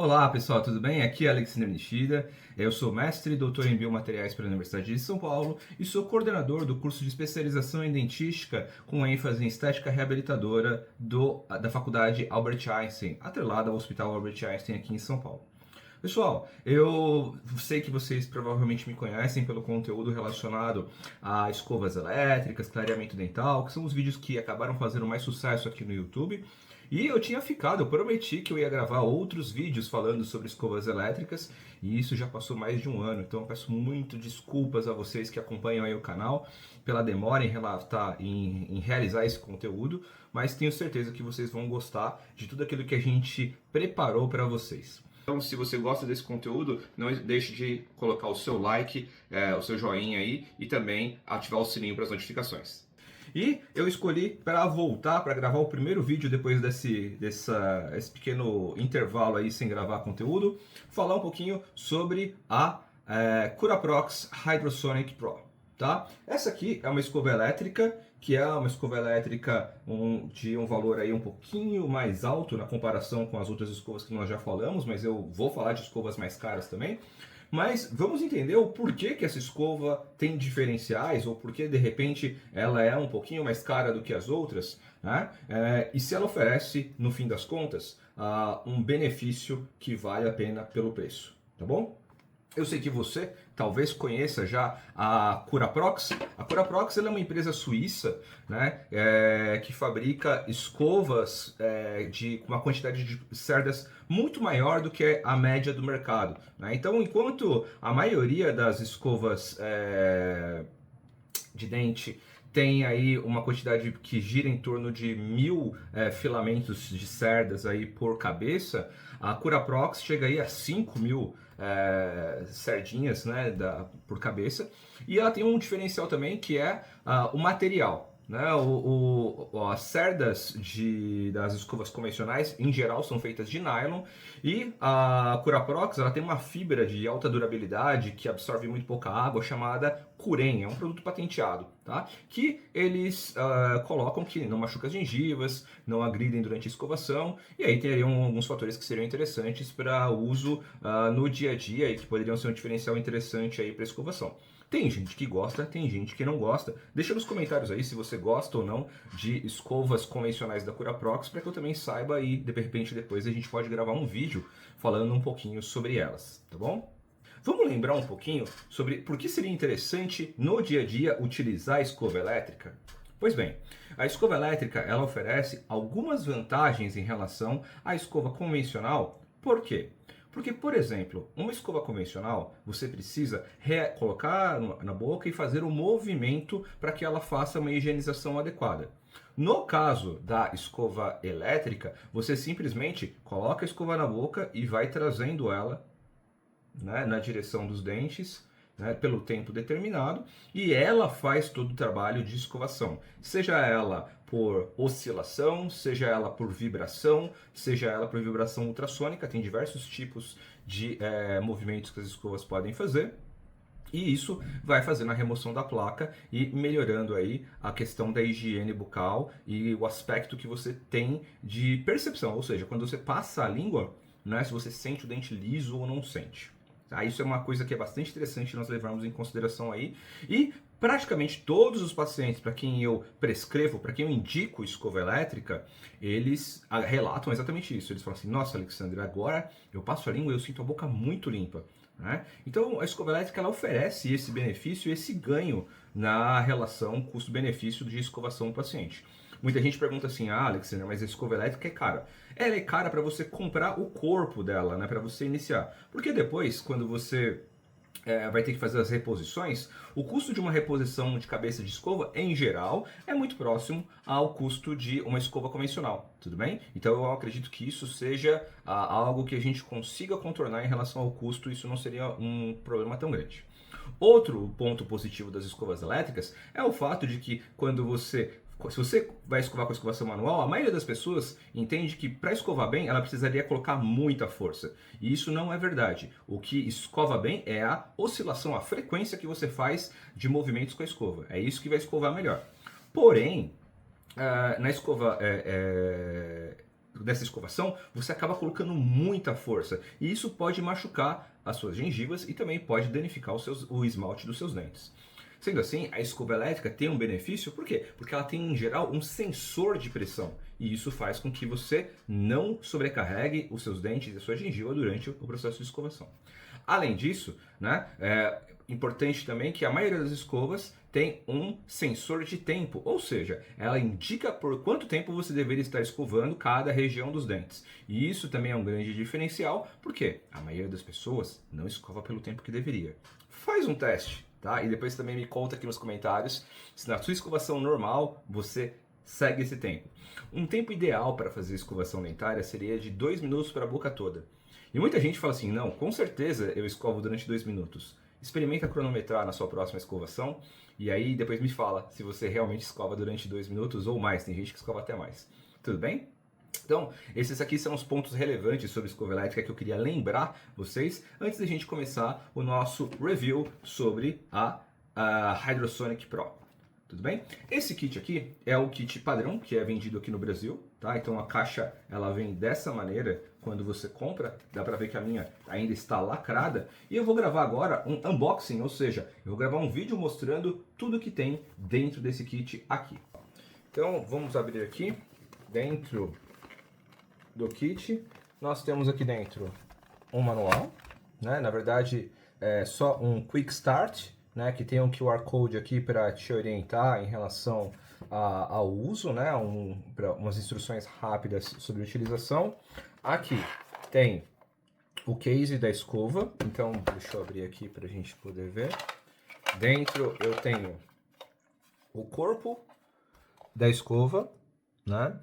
Olá pessoal, tudo bem? Aqui é Alexandre Nishida, eu sou mestre e doutor em biomateriais pela Universidade de São Paulo e sou coordenador do curso de especialização em dentística com ênfase em estética reabilitadora da Faculdade Albert Einstein, atrelada ao Hospital Albert Einstein aqui em São Paulo. Pessoal, eu sei que vocês provavelmente me conhecem pelo conteúdo relacionado a escovas elétricas, clareamento dental, que são os vídeos que acabaram fazendo mais sucesso aqui no YouTube. E eu prometi que eu ia gravar outros vídeos falando sobre escovas elétricas, e isso já passou mais de um ano, então eu peço muito desculpas a vocês que acompanham aí o canal pela demora em realizar esse conteúdo, mas tenho certeza que vocês vão gostar de tudo aquilo que a gente preparou para vocês. Então, se você gosta desse conteúdo, não deixe de colocar o seu like, o seu joinha aí e também ativar o sininho para as notificações. E eu escolhi para voltar para gravar o primeiro vídeo depois esse pequeno intervalo aí sem gravar conteúdo, falar um pouquinho sobre a Curaprox Hydrosonic Pro. Tá? Essa aqui é uma escova elétrica, que é uma escova elétrica de um valor aí um pouquinho mais alto na comparação com as outras escovas que nós já falamos, mas eu vou falar de escovas mais caras também. Mas vamos entender o porquê que essa escova tem diferenciais, ou porquê de repente ela é um pouquinho mais cara do que as outras, né? E se ela oferece, no fim das contas, um benefício que vale a pena pelo preço, tá bom? Eu sei que você talvez conheça já a Curaprox. A Curaprox ela é uma empresa suíça, né, que fabrica escovas com uma quantidade de cerdas muito maior do que a média do mercado, né? Então, enquanto a maioria das escovas de dente tem aí uma quantidade que gira em torno de 1.000 filamentos de cerdas aí por cabeça, a Curaprox chega aí a 5.000 cerdinhas, né, por cabeça, e ela tem um diferencial também que é o material. Né? As cerdas das escovas convencionais, em geral, são feitas de nylon, e a Curaprox ela tem uma fibra de alta durabilidade que absorve muito pouca água, chamada Curen, é um produto patenteado, tá? Que eles colocam que não machuca as gengivas, não agridem durante a escovação, e aí teriam alguns fatores que seriam interessantes para uso no dia a dia e que poderiam ser um diferencial interessante aí para a escovação. Tem gente que gosta, tem gente que não gosta. Deixa nos comentários aí se você gosta ou não de escovas convencionais da Curaprox, para que eu também saiba e de repente depois a gente pode gravar um vídeo falando um pouquinho sobre elas, tá bom? Vamos lembrar um pouquinho sobre por que seria interessante no dia a dia utilizar a escova elétrica? Pois bem, a escova elétrica ela oferece algumas vantagens em relação à escova convencional. Por quê? Porque, por exemplo, uma escova convencional, você precisa colocar na boca e fazer um movimento para que ela faça uma higienização adequada. No caso da escova elétrica, você simplesmente coloca a escova na boca e vai trazendo ela, né, na direção dos dentes, né, pelo tempo determinado, e ela faz todo o trabalho de escovação, seja ela por oscilação, seja ela por vibração, seja ela por vibração ultrassônica, tem diversos tipos de movimentos que as escovas podem fazer. E isso vai fazendo a remoção da placa e melhorando aí a questão da higiene bucal e o aspecto que você tem de percepção, ou seja, quando você passa a língua, né, se você sente o dente liso ou não sente. Tá? Isso é uma coisa que é bastante interessante nós levarmos em consideração aí. E praticamente todos os pacientes para quem eu prescrevo, para quem eu indico escova elétrica, eles relatam exatamente isso. Eles falam assim, nossa, Alexandre, agora eu passo a língua e eu sinto a boca muito limpa. Né? Então a escova elétrica ela oferece esse benefício, esse ganho na relação custo-benefício de escovação do paciente. Muita gente pergunta assim, Alexandre, mas a escova elétrica é cara. Ela é cara para você comprar o corpo dela, né, para você iniciar. Porque depois, quando você vai ter que fazer as reposições, o custo de uma reposição de cabeça de escova, em geral, é muito próximo ao custo de uma escova convencional, tudo bem? Então eu acredito que isso seja algo que a gente consiga contornar em relação ao custo, isso não seria um problema tão grande. Outro ponto positivo das escovas elétricas é o fato de que se você vai escovar com a escovação manual, a maioria das pessoas entende que para escovar bem ela precisaria colocar muita força. E isso não é verdade. O que escova bem é a oscilação, a frequência que você faz de movimentos com a escova. É isso que vai escovar melhor. Porém, na escova dessa escovação, você acaba colocando muita força. E isso pode machucar as suas gengivas e também pode danificar o esmalte dos seus dentes. Sendo assim, a escova elétrica tem um benefício, por quê? Porque ela tem, em geral, um sensor de pressão. E isso faz com que você não sobrecarregue os seus dentes e a sua gengiva durante o processo de escovação. Além disso, né, é importante também que a maioria das escovas tem um sensor de tempo, ou seja, ela indica por quanto tempo você deveria estar escovando cada região dos dentes. E isso também é um grande diferencial, porque a maioria das pessoas não escova pelo tempo que deveria. Faz um teste, tá? E depois também me conta aqui nos comentários se na sua escovação normal você segue esse tempo. Um tempo ideal para fazer escovação dentária seria de 2 minutos para a boca toda. E muita gente fala assim, não, com certeza eu escovo durante 2 minutos. Experimenta cronometrar na sua próxima escovação e aí depois me fala se você realmente escova durante 2 minutos ou mais. Tem gente que escova até mais. Tudo bem? Então, esses aqui são os pontos relevantes sobre escova elétrica que eu queria lembrar vocês antes da gente começar o nosso review sobre a Hydrosonic Pro. Tudo bem? Esse kit aqui é o kit padrão que é vendido aqui no Brasil, tá? Então a caixa ela vem dessa maneira quando você compra, dá pra ver que a minha ainda está lacrada. E eu vou gravar agora um unboxing, ou seja, eu vou gravar um vídeo mostrando tudo que tem dentro desse kit aqui. Então vamos abrir aqui, dentro do kit, nós temos aqui dentro um manual, né? Na verdade é só um Quick Start, né, que tem um QR Code aqui para te orientar em relação ao uso, né, umas instruções rápidas sobre a utilização. Aqui tem o case da escova, então deixa eu abrir aqui para a gente poder ver. Dentro eu tenho o corpo da escova, né,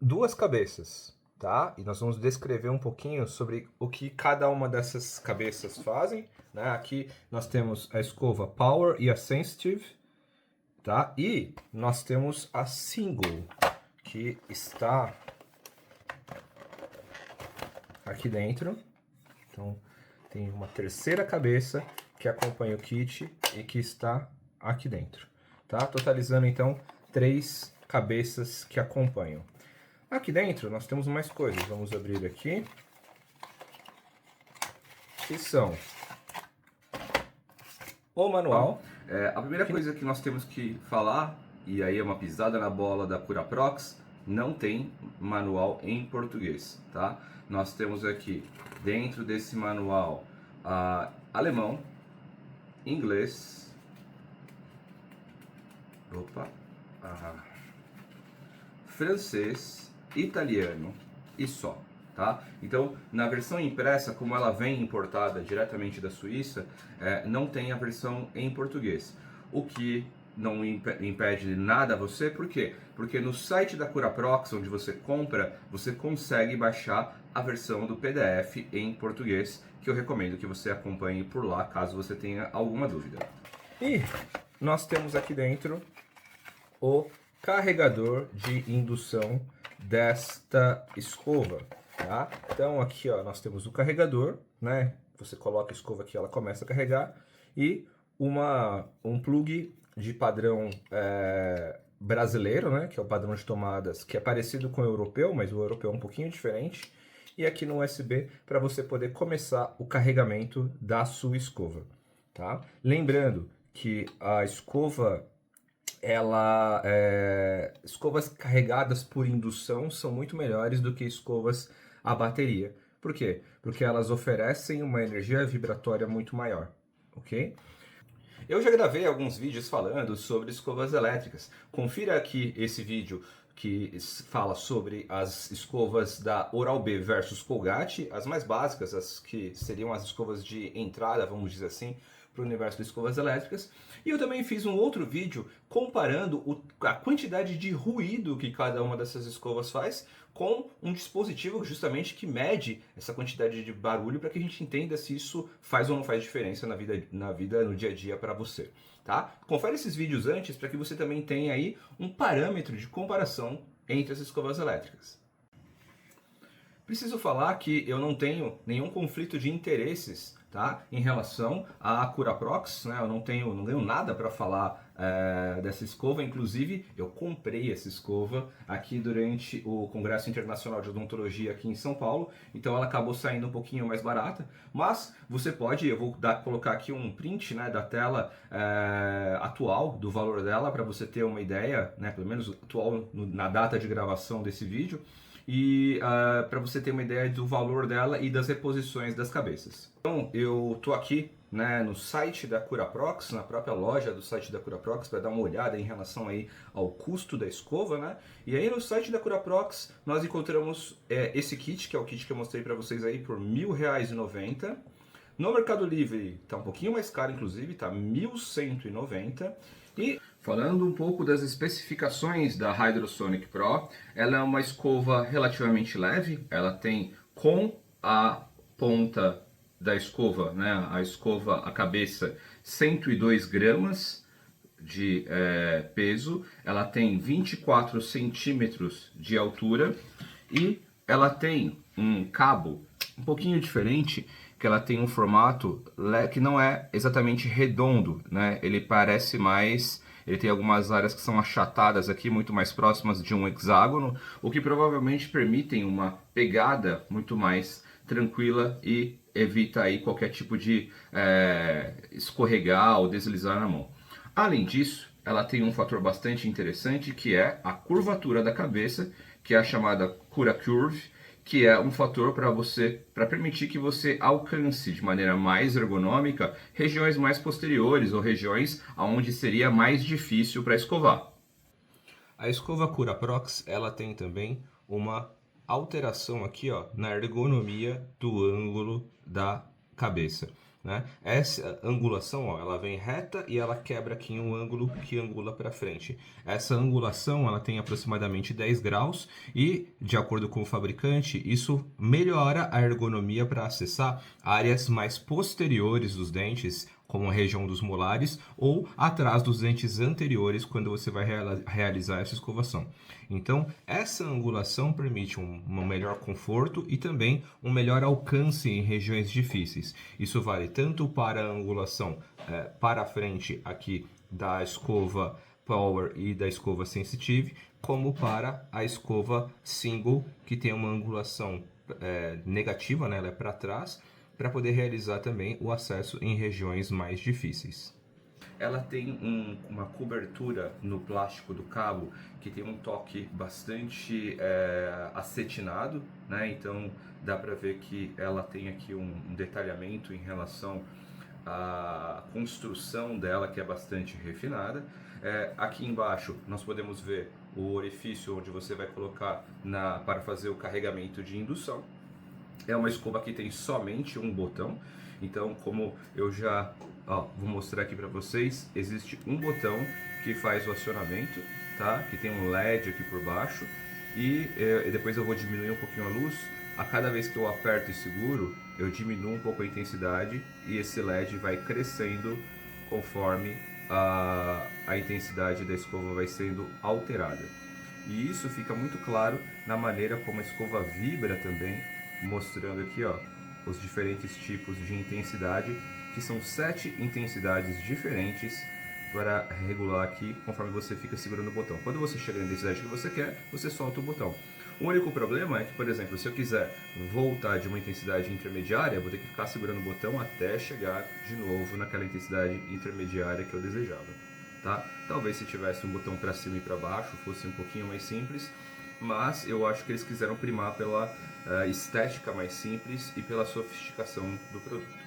2 cabeças, tá? E nós vamos descrever um pouquinho sobre o que cada uma dessas cabeças fazem, né? Aqui nós temos a escova Power e a Sensitive, tá? E nós temos a Single, que está aqui dentro. Então tem uma terceira cabeça que acompanha o kit e que está aqui dentro, tá? Totalizando então 3 cabeças que acompanham. Aqui dentro nós temos mais coisas, vamos abrir aqui, que são o manual. A primeira coisa que nós temos que falar, e aí é uma pisada na bola da Curaprox, não tem manual em português, tá? Nós temos aqui dentro desse manual alemão, inglês, francês, italiano e só, tá? Então, na versão impressa, como ela vem importada diretamente da Suíça, não tem a versão em português, o que não impede nada a você, por quê? Porque no site da Curaprox, onde você compra, você consegue baixar a versão do PDF em português, que eu recomendo que você acompanhe por lá, caso você tenha alguma dúvida. E nós temos aqui dentro o carregador de indução desta escova, tá? Então aqui ó, nós temos o carregador, né? Você coloca a escova aqui, ela começa a carregar, e um plug de padrão brasileiro, né? Que é o padrão de tomadas, que é parecido com o europeu, mas o europeu é um pouquinho diferente. E aqui no USB para você poder começar o carregamento da sua escova, tá? Lembrando que a escova escovas carregadas por indução são muito melhores do que escovas a bateria. Por quê? Porque elas oferecem uma energia vibratória muito maior, ok? Eu já gravei alguns vídeos falando sobre escovas elétricas. Confira aqui esse vídeo que fala sobre as escovas da Oral-B versus Colgate, as mais básicas, as que seriam as escovas de entrada, vamos dizer assim, para o universo de escovas elétricas. E eu também fiz um outro vídeo comparando a quantidade de ruído que cada uma dessas escovas faz com um dispositivo justamente que mede essa quantidade de barulho para que a gente entenda se isso faz ou não faz diferença na vida no dia a dia para você, tá? Confere esses vídeos antes para que você também tenha aí um parâmetro de comparação entre as escovas elétricas. Preciso falar que eu não tenho nenhum conflito de interesses, tá? Em relação à Curaprox, né? Eu não ganho nada para falar dessa escova. Inclusive, eu comprei essa escova aqui durante o Congresso Internacional de Odontologia aqui em São Paulo, então ela acabou saindo um pouquinho mais barata, mas você pode, eu vou colocar aqui um print, né, da tela atual do valor dela para você ter uma ideia, né, pelo menos atual na data de gravação desse vídeo, e para você ter uma ideia do valor dela e das reposições das cabeças. Então eu tô aqui, né, no site da Curaprox, na própria loja do site da Curaprox, para dar uma olhada em relação aí ao custo da escova, né? E aí no site da Curaprox nós encontramos esse kit, que é o kit que eu mostrei para vocês aí, por R$ 1.090. No Mercado Livre tá um pouquinho mais caro, inclusive, tá R$ 1.190. E falando um pouco das especificações da Hydrosonic Pro, ela é uma escova relativamente leve, ela tem com a ponta da escova, né, a cabeça, 102 gramas de peso, ela tem 24 centímetros de altura e ela tem um cabo um pouquinho diferente, que ela tem um formato que não é exatamente redondo, né? Ele parece mais, ele tem algumas áreas que são achatadas aqui, muito mais próximas de um hexágono, o que provavelmente permitem uma pegada muito mais tranquila e evita aí qualquer tipo de escorregar ou deslizar na mão. Além disso, ela tem um fator bastante interessante, que é a curvatura da cabeça, que é a chamada Cura Curve, que é um fator para permitir que você alcance de maneira mais ergonômica regiões mais posteriores ou regiões onde seria mais difícil para escovar. A escova Curaprox, ela tem também uma alteração aqui, ó, na ergonomia do ângulo da cabeça, né? Essa angulação, ó, ela vem reta e ela quebra aqui em um ângulo que angula para frente. Essa angulação, ela tem aproximadamente 10 graus e, de acordo com o fabricante, isso melhora a ergonomia para acessar áreas mais posteriores dos dentes, como a região dos molares ou atrás dos dentes anteriores quando você vai realizar essa escovação. Então, essa angulação permite um melhor conforto e também um melhor alcance em regiões difíceis. Isso vale tanto para a angulação para a frente aqui da escova Power e da escova Sensitive, como para a escova Single, que tem uma angulação negativa, né? Ela é para trás, para poder realizar também o acesso em regiões mais difíceis. Ela tem uma cobertura no plástico do cabo que tem um toque bastante acetinado, né? Então dá para ver que ela tem aqui um detalhamento em relação à construção dela, que é bastante refinada. Aqui embaixo nós podemos ver o orifício onde você vai colocar para fazer o carregamento de indução. É uma escova que tem somente um botão, então como eu já vou mostrar aqui para vocês, existe um botão que faz o acionamento, tá? Que tem um LED aqui por baixo e depois eu vou diminuir um pouquinho a luz. A cada vez que eu aperto e seguro, eu diminuo um pouco a intensidade e esse LED vai crescendo conforme a intensidade da escova vai sendo alterada. E isso fica muito claro na maneira como a escova vibra também, mostrando aqui, ó, os diferentes tipos de intensidade, que são 7 intensidades diferentes para regular aqui conforme você fica segurando o botão. Quando você chega na intensidade que você quer, você solta o botão. O único problema é que, por exemplo, se eu quiser voltar de uma intensidade intermediária, eu vou ter que ficar segurando o botão até chegar de novo naquela intensidade intermediária que eu desejava, tá? Talvez se tivesse um botão para cima e para baixo fosse um pouquinho mais simples, mas eu acho que eles quiseram primar pela estética mais simples e pela sofisticação do produto.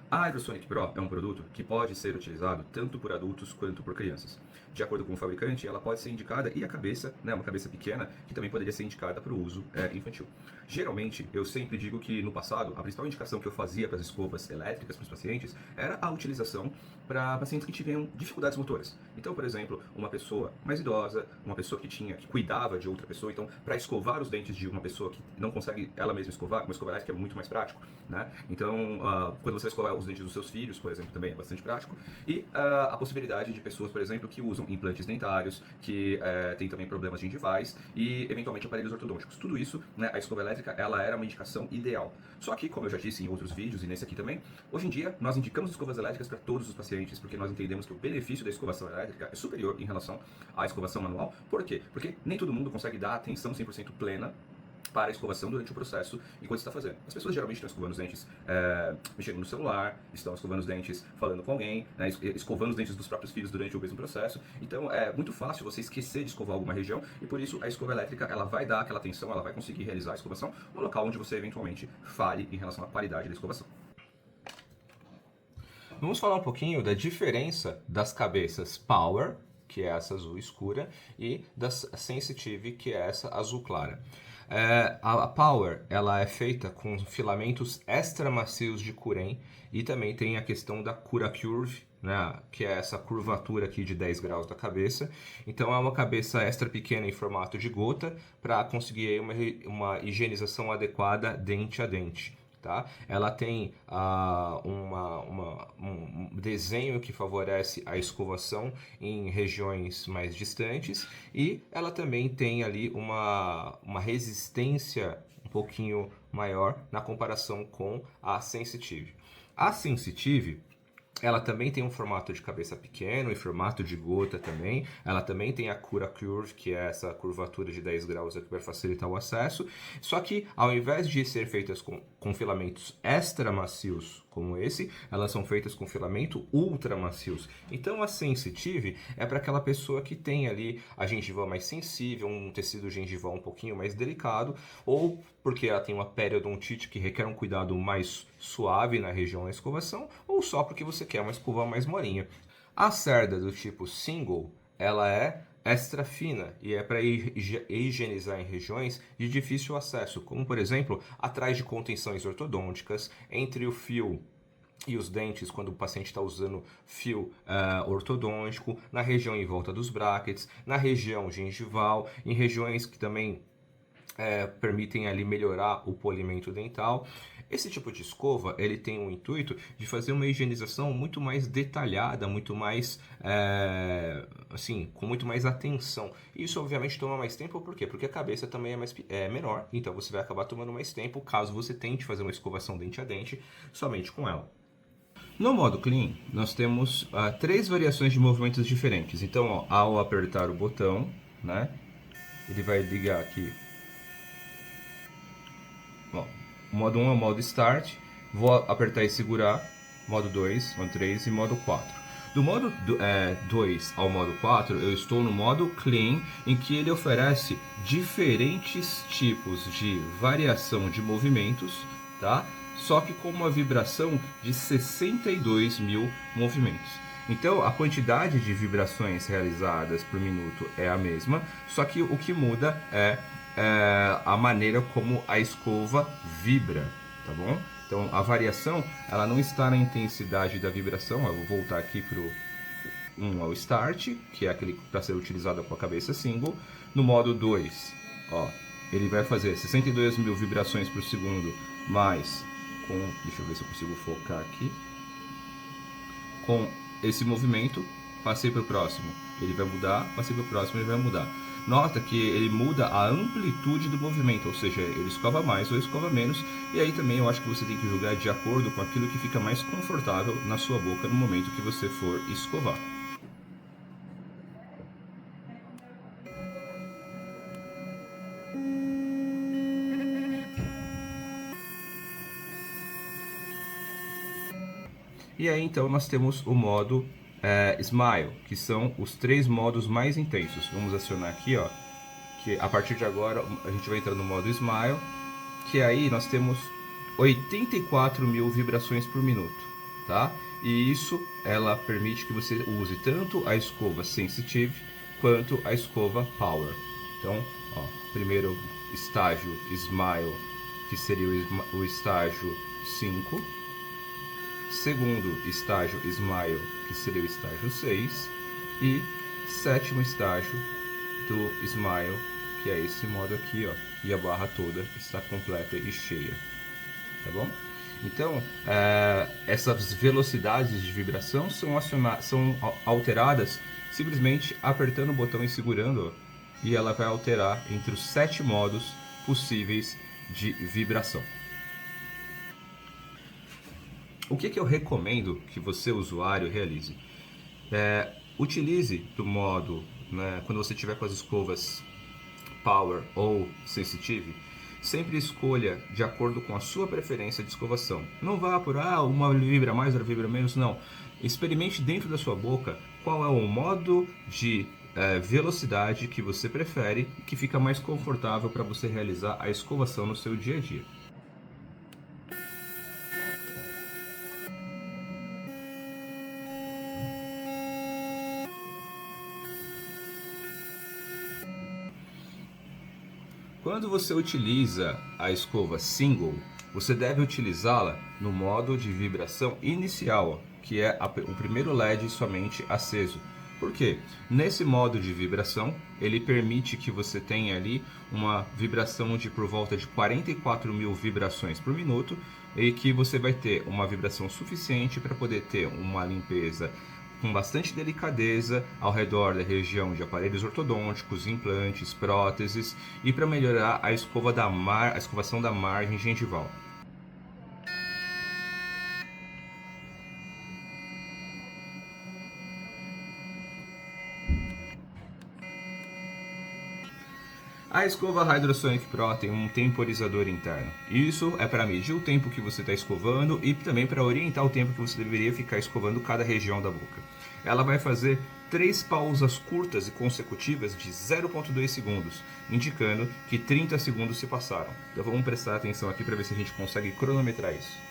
A Hydrosonic Pro é um produto que pode ser utilizado tanto por adultos quanto por crianças. De acordo com o fabricante, ela pode ser indicada, e a cabeça, né, uma cabeça pequena, que também poderia ser indicada para o uso infantil. Geralmente, eu sempre digo que no passado, a principal indicação que eu fazia para as escovas elétricas para os pacientes era a utilização para pacientes que tiveram dificuldades motoras. Então, por exemplo, uma pessoa mais idosa, uma pessoa que cuidava de outra pessoa, então, para escovar os dentes de uma pessoa que não consegue ela mesma escovar, uma escova elétrica é muito mais prático, né? Então, quando você vai escovar os dentes dos seus filhos, por exemplo, também é bastante prático. E a possibilidade de pessoas, por exemplo, que usam implantes dentários, que têm também problemas gengivais e, eventualmente, aparelhos ortodônticos. Tudo isso, né, a escova elétrica, ela era uma indicação ideal. Só que, como eu já disse em outros vídeos e nesse aqui também, hoje em dia nós indicamos escovas elétricas para todos os pacientes, porque nós entendemos que o benefício da escovação elétrica é superior em relação à escovação manual. Por quê? Porque nem todo mundo consegue dar atenção 100% plena para a escovação durante o processo enquanto está fazendo. As pessoas geralmente estão escovando os dentes mexendo no celular, estão escovando os dentes falando com alguém, né, escovando os dentes dos próprios filhos durante o mesmo processo. Então é muito fácil você esquecer de escovar alguma região e por isso a escova elétrica ela vai dar aquela atenção, ela vai conseguir realizar a escovação no local onde você eventualmente falhe em relação à qualidade da escovação. Vamos falar um pouquinho da diferença das cabeças Power, que é essa azul escura, e da Sensitive, que é essa azul clara. A Power ela é feita com filamentos extra macios de Curen e também tem a questão da Curacurve, né, que é essa curvatura aqui de 10 graus da cabeça. Então é uma cabeça extra pequena em formato de gota para conseguir uma higienização adequada dente a dente. Tá? Ela tem um desenho que favorece a escovação em regiões mais distantes e ela também tem ali uma resistência um pouquinho maior na comparação com a Sensitive. A Sensitive ela também tem um formato de cabeça pequeno e formato de gota também. Ela também tem a Curacurve, que é essa curvatura de 10 graus aqui para facilitar o acesso. Só que ao invés de ser feitas com filamentos extra macios como esse, elas são feitas com filamento ultra macios. Então a Sensitive é para aquela pessoa que tem ali a gengiva mais sensível, um tecido gengival um pouquinho mais delicado, ou porque ela tem uma periodontite que requer um cuidado mais suave na região da escovação, ou só porque você quer uma escova mais molinha. A cerda do tipo single, ela é extra fina e é para higienizar em regiões de difícil acesso, como por exemplo, atrás de contenções ortodônticas, entre o fio e os dentes, quando o paciente está usando fio ortodôntico, na região em volta dos brackets, na região gengival, em regiões que também permitem ali melhorar o polimento dental. Esse tipo de escova, ele tem o intuito de fazer uma higienização muito mais detalhada, muito mais, assim, com muito mais atenção. Isso, obviamente, toma mais tempo, por quê? Porque a cabeça também é menor, então você vai acabar tomando mais tempo caso você tente fazer uma escovação dente a dente somente com ela. No modo Clean, nós temos 3 variações de movimentos diferentes. Então, ó, ao apertar o botão, né, ele vai ligar aqui. Bom, modo 1 é o modo Start, vou apertar e segurar, modo 2, modo 3 e modo 4. Do modo 2 ao modo 4, eu estou no modo Clean, em que ele oferece diferentes tipos de variação de movimentos, tá? Só que com uma vibração de 62 mil movimentos. Então, a quantidade de vibrações realizadas por minuto é a mesma, só que o que muda é a maneira como a escova vibra, tá bom? Então a variação ela não está na intensidade da vibração. Eu vou voltar aqui para o Start, que é aquele para ser utilizado com a cabeça single. No modo 2, ó, ele vai fazer 62 mil vibrações por segundo, mais deixa eu ver se eu consigo focar aqui, com esse movimento. Passei para o próximo, ele vai mudar, passei para o próximo, ele vai mudar. Nota que ele muda a amplitude do movimento, ou seja, ele escova mais ou escova menos, e aí também eu acho que você tem que julgar de acordo com aquilo que fica mais confortável na sua boca no momento que você for escovar. E aí então nós temos o modo Smile, que são os 3 modos mais intensos. Vamos acionar aqui, ó, que a partir de agora a gente vai entrar no modo Smile, que aí nós temos 84 mil vibrações por minuto, tá? E isso ela permite que você use tanto a escova Sensitive quanto a escova Power. Então, ó, primeiro estágio Smile, que seria o estágio 5. Segundo estágio Smile, que seria o estágio 6, e sétimo estágio do Smile, que é esse modo aqui, ó, e a barra toda está completa e cheia, tá bom? Então, essas velocidades de vibração são alteradas simplesmente apertando o botão e segurando, e ela vai alterar entre os 7 modos possíveis de vibração. O que eu recomendo que você, usuário, realize? Utilize do modo, né, quando você estiver com as escovas Power ou Sensitive, sempre escolha de acordo com a sua preferência de escovação. Não vá por, uma vibra mais, outra vibra menos, não. Experimente dentro da sua boca qual é o modo de velocidade que você prefere e que fica mais confortável para você realizar a escovação no seu dia a dia. Quando você utiliza a escova single, você deve utilizá-la no modo de vibração inicial, que é o primeiro LED somente aceso. Por quê? Nesse modo de vibração, ele permite que você tenha ali uma vibração de por volta de 44.000 vibrações por minuto e que você vai ter uma vibração suficiente para poder ter uma limpeza com bastante delicadeza ao redor da região de aparelhos ortodônticos, implantes, próteses e para melhorar a escovação da margem gengival. A escova Hydrosonic Pro tem um temporizador interno. Isso é para medir o tempo que você está escovando e também para orientar o tempo que você deveria ficar escovando cada região da boca. Ela vai fazer 3 pausas curtas e consecutivas de 0,2 segundos, indicando que 30 segundos se passaram. Então vamos prestar atenção aqui para ver se a gente consegue cronometrar isso.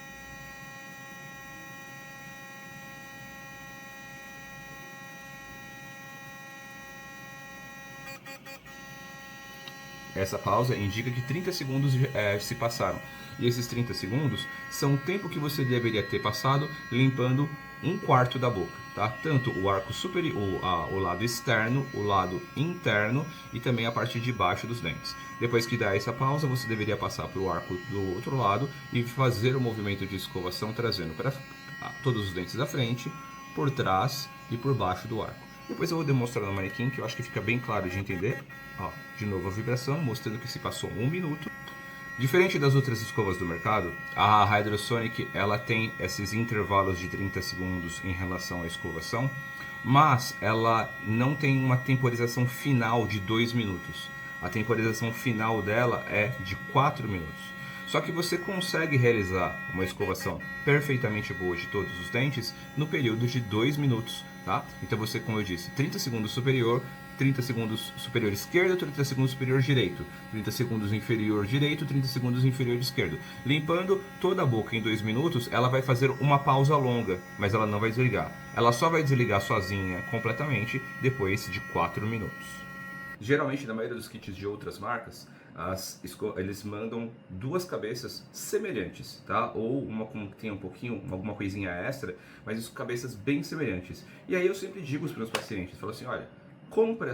Essa pausa indica que 30 segundos se passaram. E esses 30 segundos são o tempo que você deveria ter passado limpando 1/4 da boca, tá? Tanto o arco superior, o lado externo, o lado interno e também a parte de baixo dos dentes. Depois que dá essa pausa, você deveria passar para o arco do outro lado e fazer o movimento de escovação trazendo para todos os dentes da frente, por trás e por baixo do arco. Depois eu vou demonstrar no manequim, que eu acho que fica bem claro de entender. Ó, de novo a vibração, mostrando que se passou 1 minuto. Diferente das outras escovas do mercado, a Hydrosonic ela tem esses intervalos de 30 segundos em relação à escovação, mas ela não tem uma temporização final de 2 minutos. A temporização final dela é de 4 minutos. Só que você consegue realizar uma escovação perfeitamente boa de todos os dentes no período de 2 minutos, tá? Então você, como eu disse, 30 segundos superior, 30 segundos superior esquerdo, 30 segundos superior direito, 30 segundos inferior direito, 30 segundos inferior esquerdo. Limpando toda a boca em 2 minutos, ela vai fazer uma pausa longa, mas ela não vai desligar. Ela só vai desligar sozinha completamente depois de 4 minutos. Geralmente, na maioria dos kits de outras marcas, eles mandam 2 cabeças semelhantes, tá? Ou uma que tem alguma coisinha extra, mas cabeças bem semelhantes. E aí eu sempre digo para os meus pacientes, falo assim, olha, compre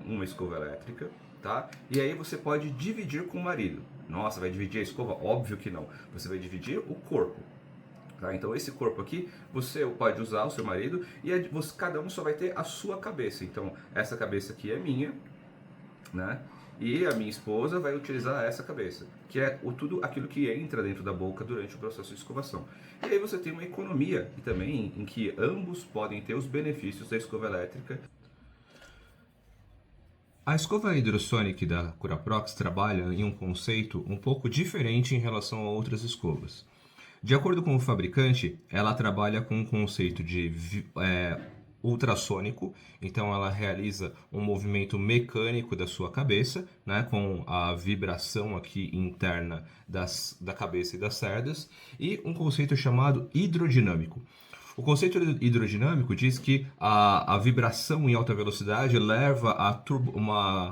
uma escova elétrica, tá? E aí você pode dividir com o marido. Nossa, vai dividir a escova? Óbvio que não. Você vai dividir o corpo. Tá? Então esse corpo aqui, você pode usar o seu marido e cada um só vai ter a sua cabeça. Então essa cabeça aqui é minha, né? E a minha esposa vai utilizar essa cabeça, que é tudo aquilo que entra dentro da boca durante o processo de escovação. E aí você tem uma economia e também em que ambos podem ter os benefícios da escova elétrica. A escova Hydrosonic da Curaprox trabalha em um conceito um pouco diferente em relação a outras escovas. De acordo com o fabricante, ela trabalha com um conceito de ultrassônico, então ela realiza um movimento mecânico da sua cabeça, né, com a vibração aqui interna da cabeça e das cerdas, e um conceito chamado hidrodinâmico. O conceito hidrodinâmico diz que a vibração em alta velocidade leva a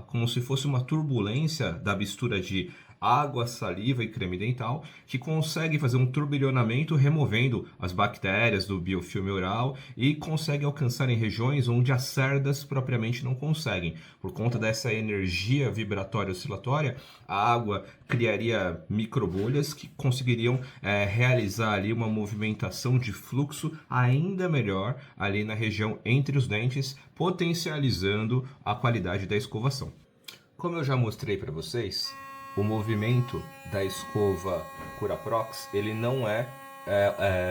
como se fosse uma turbulência da mistura de água, saliva e creme dental, que consegue fazer um turbilhonamento removendo as bactérias do biofilme oral e consegue alcançar em regiões onde as cerdas propriamente não conseguem. Por conta dessa energia vibratória oscilatória, a água criaria microbolhas que conseguiriam realizar ali uma movimentação de fluxo ainda melhor ali na região entre os dentes, potencializando a qualidade da escovação. Como eu já mostrei para vocês, o movimento da escova Curaprox ele não é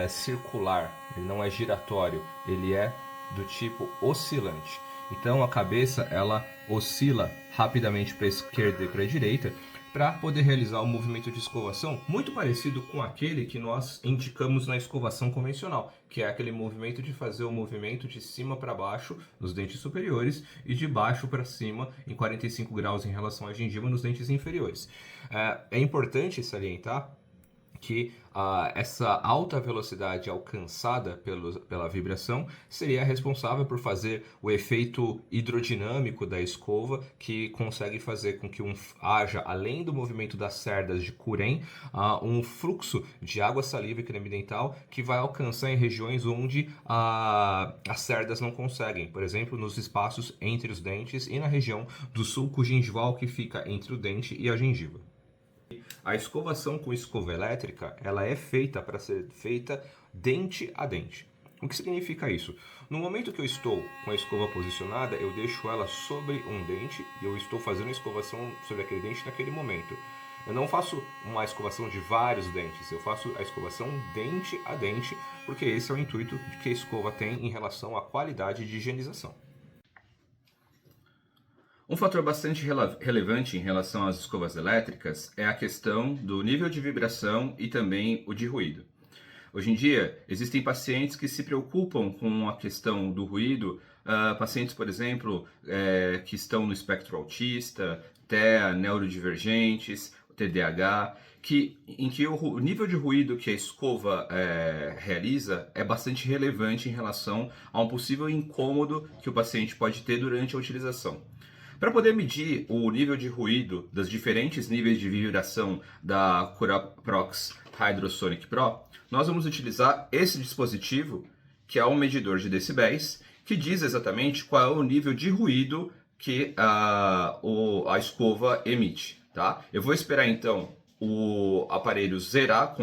circular, ele não é giratório, ele é do tipo oscilante. Então a cabeça ela oscila rapidamente para a esquerda e para a direita para poder realizar um movimento de escovação muito parecido com aquele que nós indicamos na escovação convencional, que é aquele movimento de fazer o movimento de cima para baixo nos dentes superiores e de baixo para cima em 45 graus em relação à gengiva nos dentes inferiores. É importante salientar que essa alta velocidade alcançada pela vibração seria responsável por fazer o efeito hidrodinâmico da escova, que consegue fazer com que haja, além do movimento das cerdas de Couren, um fluxo de água, saliva e creme dental que vai alcançar em regiões onde as cerdas não conseguem, por exemplo, nos espaços entre os dentes e na região do sulco gengival que fica entre o dente e a gengiva. A escovação com escova elétrica, ela é feita para ser feita dente a dente. O que significa isso? No momento que eu estou com a escova posicionada, eu deixo ela sobre um dente e eu estou fazendo a escovação sobre aquele dente naquele momento. Eu não faço uma escovação de vários dentes, eu faço a escovação dente a dente, porque esse é o intuito que a escova tem em relação à qualidade de higienização. Um fator bastante relevante em relação às escovas elétricas é a questão do nível de vibração e também o de ruído. Hoje em dia, existem pacientes que se preocupam com a questão do ruído, pacientes, por exemplo, que estão no espectro autista, TEA, neurodivergentes, TDAH, em que o nível de ruído que a escova realiza é bastante relevante em relação a um possível incômodo que o paciente pode ter durante a utilização. Para poder medir o nível de ruído dos diferentes níveis de vibração da Curaprox Hydrosonic Pro, nós vamos utilizar esse dispositivo, que é um medidor de decibéis, que diz exatamente qual é o nível de ruído que a escova emite. Tá? Eu vou esperar então o aparelho zerar,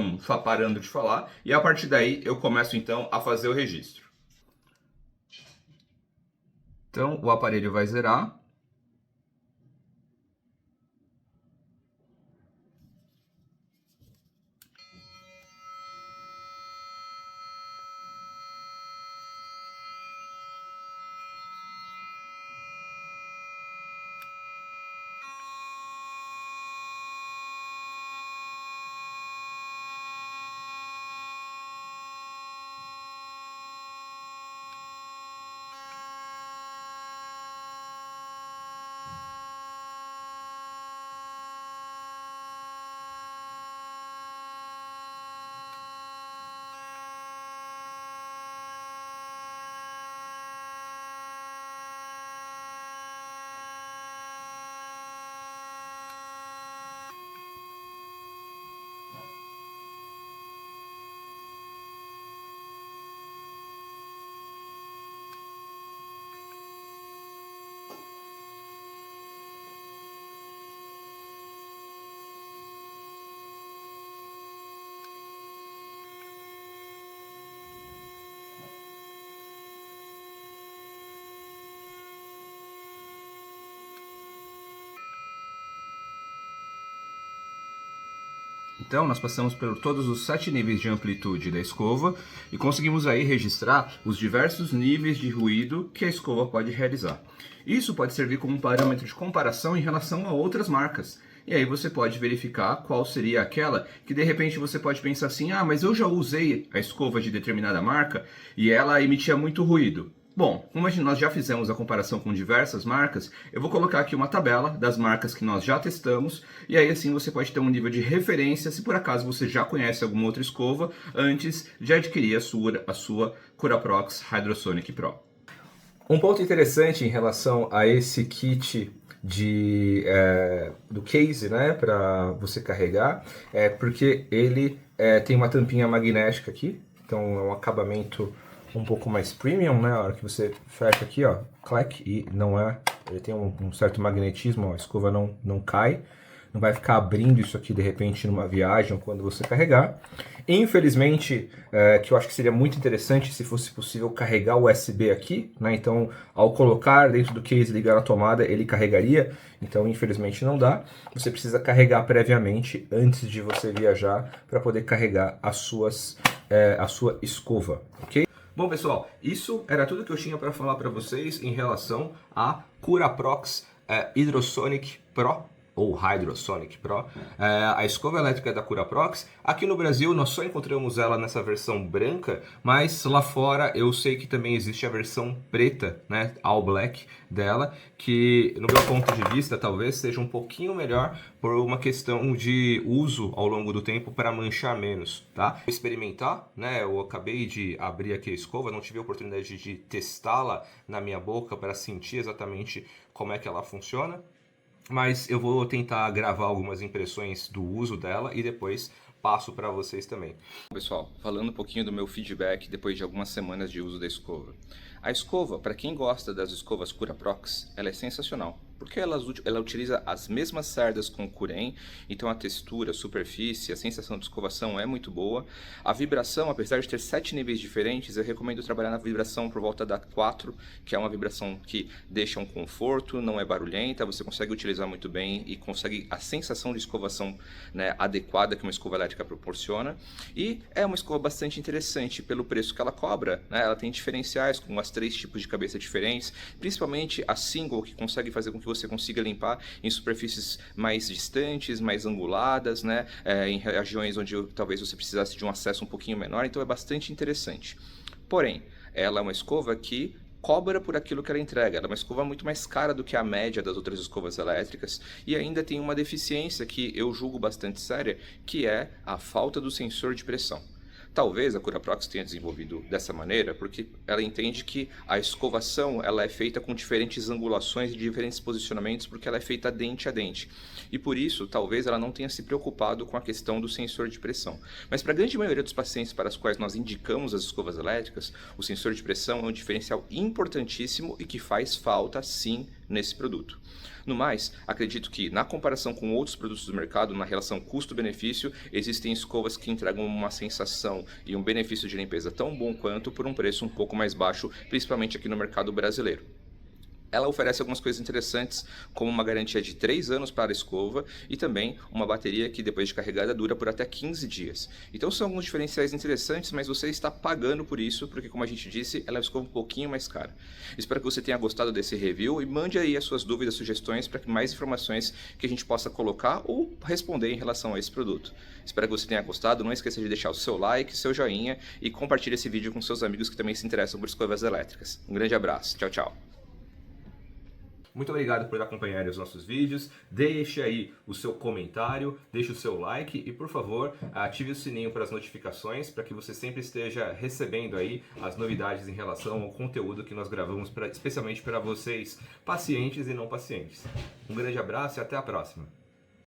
parando de falar, e a partir daí eu começo então a fazer o registro. Então o aparelho vai zerar. Então, nós passamos por todos os 7 níveis de amplitude da escova e conseguimos aí registrar os diversos níveis de ruído que a escova pode realizar. Isso pode servir como um parâmetro de comparação em relação a outras marcas. E aí você pode verificar qual seria aquela que de repente você pode pensar assim, mas eu já usei a escova de determinada marca e ela emitia muito ruído. Bom, como nós já fizemos a comparação com diversas marcas, eu vou colocar aqui uma tabela das marcas que nós já testamos, e aí assim você pode ter um nível de referência se por acaso você já conhece alguma outra escova antes de adquirir a sua Curaprox Hydrosonic Pro. Um ponto interessante em relação a esse kit do case, né, para você carregar, porque ele tem uma tampinha magnética aqui, então é um acabamento um pouco mais premium, né, a hora que você fecha aqui, ó, clack, e não é, ele tem um certo magnetismo, ó, a escova não cai, não vai ficar abrindo isso aqui de repente numa viagem ou quando você carregar. Infelizmente, que eu acho que seria muito interessante se fosse possível carregar o USB aqui, né? Então, ao colocar dentro do case e ligar na tomada, ele carregaria. Então, infelizmente não dá. Você precisa carregar previamente antes de você viajar para poder carregar a sua escova, ok? Bom, pessoal, isso era tudo que eu tinha para falar para vocês em relação à Curaprox Hydrosonic Pro ou Hydrosonic Pro, a escova elétrica da Curaprox. Aqui no Brasil nós só encontramos ela nessa versão branca, mas lá fora eu sei que também existe a versão preta, né, all black dela, que no meu ponto de vista talvez seja um pouquinho melhor por uma questão de uso ao longo do tempo para manchar menos, tá? Vou experimentar, né, eu acabei de abrir aqui a escova, não tive a oportunidade de testá-la na minha boca para sentir exatamente como é que ela funciona. Mas eu vou tentar gravar algumas impressões do uso dela e depois passo para vocês também. Pessoal, falando um pouquinho do meu feedback depois de algumas semanas de uso da escova. A escova, para quem gosta das escovas Curaprox, ela é sensacional, porque ela utiliza as mesmas cerdas com o Curen, então a textura, a superfície, a sensação de escovação é muito boa. A vibração, apesar de ter 7 níveis diferentes, eu recomendo trabalhar na vibração por volta da 4, que é uma vibração que deixa um conforto, não é barulhenta, você consegue utilizar muito bem e consegue a sensação de escovação, né, adequada que uma escova elétrica proporciona. E é uma escova bastante interessante pelo preço que ela cobra, né? Ela tem diferenciais com as 3 tipos de cabeça diferentes, principalmente a single, que consegue fazer com que você consiga limpar em superfícies mais distantes, mais anguladas, né? Em regiões onde talvez você precisasse de um acesso um pouquinho menor, então é bastante interessante. Porém, ela é uma escova que cobra por aquilo que ela entrega. Ela é uma escova muito mais cara do que a média das outras escovas elétricas e ainda tem uma deficiência que eu julgo bastante séria, que é a falta do sensor de pressão. Talvez a Curaprox tenha desenvolvido dessa maneira porque ela entende que a escovação ela é feita com diferentes angulações e diferentes posicionamentos porque ela é feita dente a dente. E por isso, talvez ela não tenha se preocupado com a questão do sensor de pressão. Mas para a grande maioria dos pacientes para os quais nós indicamos as escovas elétricas, o sensor de pressão é um diferencial importantíssimo e que faz falta sim nesse produto. No mais, acredito que na comparação com outros produtos do mercado, na relação custo-benefício, existem escovas que entregam uma sensação e um benefício de limpeza tão bom quanto por um preço um pouco mais baixo, principalmente aqui no mercado brasileiro. Ela oferece algumas coisas interessantes, como uma garantia de 3 anos para a escova e também uma bateria que depois de carregada dura por até 15 dias. Então são alguns diferenciais interessantes, mas você está pagando por isso, porque como a gente disse, ela é uma escova um pouquinho mais cara. Espero que você tenha gostado desse review e mande aí as suas dúvidas, sugestões para que mais informações que a gente possa colocar ou responder em relação a esse produto. Espero que você tenha gostado, não esqueça de deixar o seu like, seu joinha e compartilhe esse vídeo com seus amigos que também se interessam por escovas elétricas. Um grande abraço, tchau, tchau! Muito obrigado por acompanhar os nossos vídeos, deixe aí o seu comentário, deixe o seu like e por favor ative o sininho para as notificações para que você sempre esteja recebendo aí as novidades em relação ao conteúdo que nós gravamos especialmente para vocês pacientes e não pacientes. Um grande abraço e até a próxima!